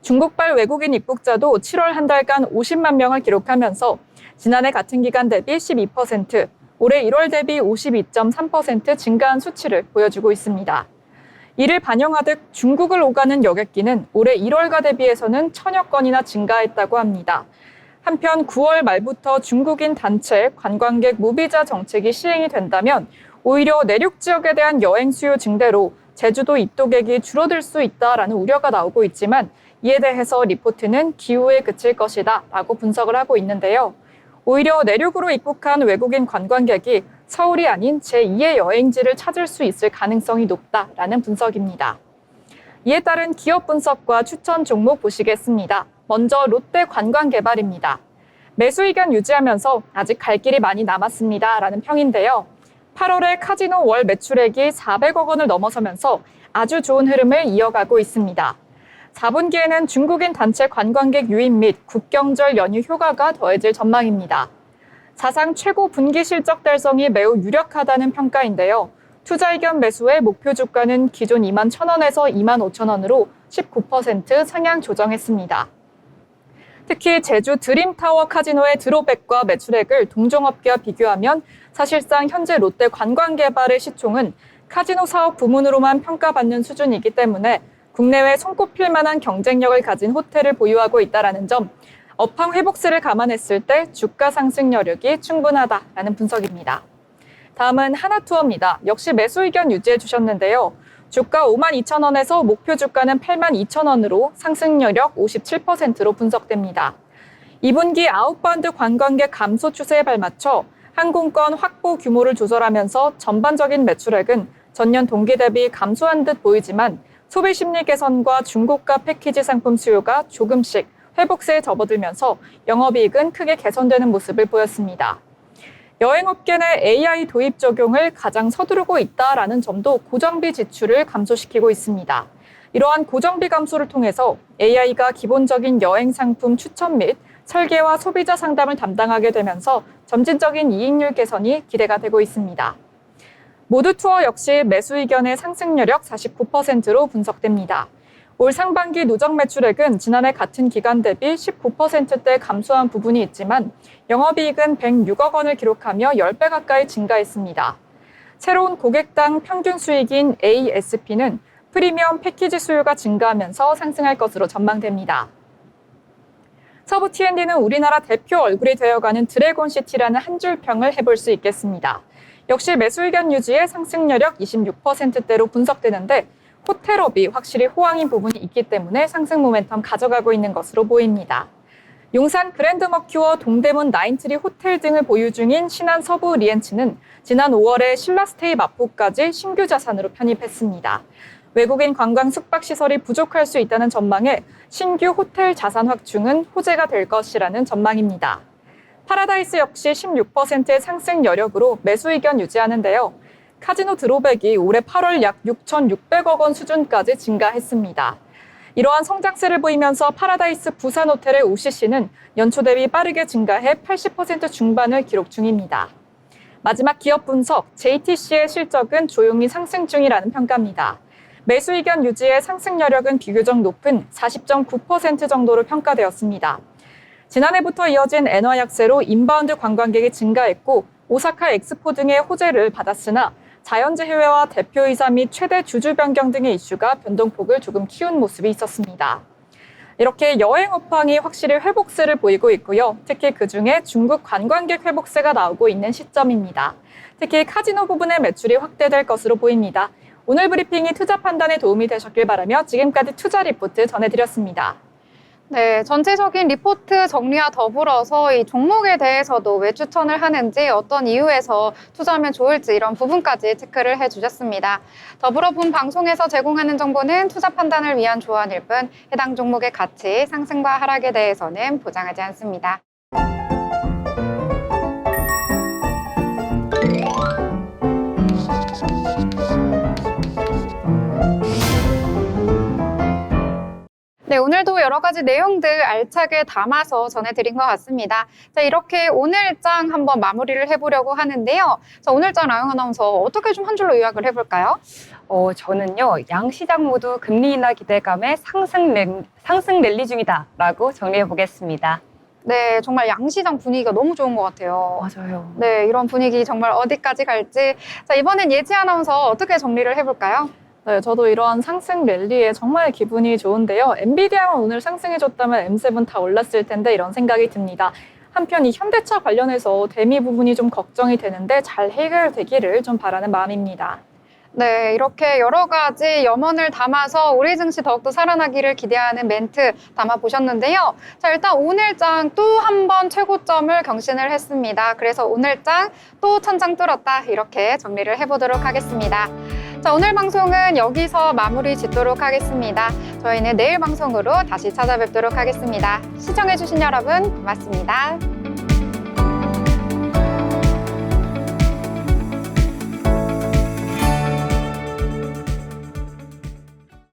중국발 외국인 입국자도 7월 한 달간 50만 명을 기록하면서 지난해 같은 기간 대비 12%, 올해 1월 대비 52.3% 증가한 수치를 보여주고 있습니다. 이를 반영하듯 중국을 오가는 여객기는 올해 1월과 대비해서는 1000여 건이나 증가했다고 합니다. 한편 9월 말부터 중국인 단체 관광객 무비자 정책이 시행이 된다면 오히려 내륙 지역에 대한 여행 수요 증대로 제주도 입도객이 줄어들 수 있다라는 우려가 나오고 있지만 이에 대해서 리포트는 기후에 그칠 것이다 라고 분석을 하고 있는데요. 오히려 내륙으로 입국한 외국인 관광객이 서울이 아닌 제2의 여행지를 찾을 수 있을 가능성이 높다라는 분석입니다. 이에 따른 기업 분석과 추천 종목 보시겠습니다. 먼저 롯데 관광개발입니다. 매수 의견 유지하면서 아직 갈 길이 많이 남았습니다라는 평인데요. 8월에 카지노 월 매출액이 400억 원을 넘어서면서 아주 좋은 흐름을 이어가고 있습니다. 4분기에는 중국인 단체 관광객 유입 및 국경절 연휴 효과가 더해질 전망입니다. 사상 최고 분기 실적 달성이 매우 유력하다는 평가인데요. 투자 의견 매수의 목표 주가는 기존 2만 1,000원에서 2만 5,000원으로 19% 상향 조정했습니다. 특히 제주 드림타워 카지노의 드롭백과 매출액을 동종업계와 비교하면 사실상 현재 롯데 관광개발의 시총은 카지노 사업 부문으로만 평가받는 수준이기 때문에 국내외 손꼽힐 만한 경쟁력을 가진 호텔을 보유하고 있다는 점, 업황 회복세를 감안했을 때 주가 상승 여력이 충분하다라는 분석입니다. 다음은 하나투어입니다. 역시 매수 의견 유지해 주셨는데요. 주가 52,000원에서 목표 주가는 82,000원으로 상승 여력 57%로 분석됩니다. 2분기 아웃바운드 관광객 감소 추세에 발맞춰 항공권 확보 규모를 조절하면서 전반적인 매출액은 전년 동기 대비 감소한 듯 보이지만 소비 심리 개선과 중고가 패키지 상품 수요가 조금씩 회복세에 접어들면서 영업이익은 크게 개선되는 모습을 보였습니다. 여행업계 내 AI 도입 적용을 가장 서두르고 있다라는 점도 고정비 지출을 감소시키고 있습니다. 이러한 고정비 감소를 통해서 AI가 기본적인 여행 상품 추천 및 설계와 소비자 상담을 담당하게 되면서 점진적인 이익률 개선이 기대가 되고 있습니다. 모두투어 역시 매수 의견의 상승 여력 49%로 분석됩니다. 올 상반기 누적 매출액은 지난해 같은 기간 대비 19%대 감소한 부분이 있지만 영업이익은 106억 원을 기록하며 10배 가까이 증가했습니다. 새로운 고객당 평균 수익인 ASP는 프리미엄 패키지 수요가 증가하면서 상승할 것으로 전망됩니다. 서부 T&D는 우리나라 대표 얼굴이 되어가는 드래곤시티라는 한 줄 평을 해볼 수 있겠습니다. 역시 매수 의견 유지의 상승 여력 26%대로 분석되는데 호텔업이 확실히 호황인 부분이 있기 때문에 상승 모멘텀 가져가고 있는 것으로 보입니다. 용산 그랜드머큐어 동대문 나인트리 호텔 등을 보유 중인 신한 서부 리엔츠는 지난 5월에 신라스테이 마포까지 신규 자산으로 편입했습니다. 외국인 관광 숙박시설이 부족할 수 있다는 전망에 신규 호텔 자산 확충은 호재가 될 것이라는 전망입니다. 파라다이스 역시 16%의 상승 여력으로 매수 의견 유지하는데요. 카지노 드로백이 올해 8월 약 6,600억 원 수준까지 증가했습니다. 이러한 성장세를 보이면서 파라다이스 부산호텔의 OCC는 연초 대비 빠르게 증가해 80% 중반을 기록 중입니다. 마지막 기업 분석, JTC의 실적은 조용히 상승 중이라는 평가입니다. 매수 의견 유지의 상승 여력은 비교적 높은 40.9% 정도로 평가되었습니다. 지난해부터 이어진 엔화 약세로 인바운드 관광객이 증가했고 오사카 엑스포 등의 호재를 받았으나 자연재 해외와 대표이사 및 최대 주주 변경 등의 이슈가 변동폭을 조금 키운 모습이 있었습니다. 이렇게 여행 업황이 확실히 회복세를 보이고 있고요. 특히 그중에 중국 관광객 회복세가 나오고 있는 시점입니다. 특히 카지노 부분의 매출이 확대될 것으로 보입니다. 오늘 브리핑이 투자 판단에 도움이 되셨길 바라며 지금까지 투자 리포트 전해드렸습니다. 네, 전체적인 리포트 정리와 더불어서 이 종목에 대해서도 왜 추천을 하는지 어떤 이유에서 투자하면 좋을지 이런 부분까지 체크를 해주셨습니다. 더불어 본 방송에서 제공하는 정보는 투자 판단을 위한 조언일 뿐 해당 종목의 가치, 상승과 하락에 대해서는 보장하지 않습니다. 네, 오늘도 여러 가지 내용들 알차게 담아서 전해드린 것 같습니다. 자, 이렇게 오늘장 한번 마무리를 해보려고 하는데요. 자, 오늘장 라영 아나운서 어떻게 좀 한 줄로 요약을 해볼까요? 저는요, 양 시장 모두 금리 인하 기대감에 상승 랠리 중이다라고 정리해 보겠습니다. 네, 정말 양시장 분위기가 너무 좋은 것 같아요. 맞아요. 네, 이런 분위기 정말 어디까지 갈지. 자, 이번엔 예지 아나운서 어떻게 정리를 해볼까요? 네, 저도 이러한 상승 랠리에 정말 기분이 좋은데요. 엔비디아만 오늘 상승해줬다면 M7 다 올랐을 텐데 이런 생각이 듭니다. 한편 이 현대차 관련해서 대미 부분이 좀 걱정이 되는데 잘 해결되기를 좀 바라는 마음입니다. 네, 이렇게 여러 가지 염원을 담아서 우리 증시 더욱더 살아나기를 기대하는 멘트 담아보셨는데요. 자, 일단 오늘장 또 한 번 최고점을 경신을 했습니다. 그래서 오늘장 또 천장 뚫었다 이렇게 정리를 해보도록 하겠습니다. 자, 오늘 방송은 여기서 마무리 짓도록 하겠습니다. 저희는 내일 방송으로 다시 찾아뵙도록 하겠습니다. 시청해주신 여러분 고맙습니다.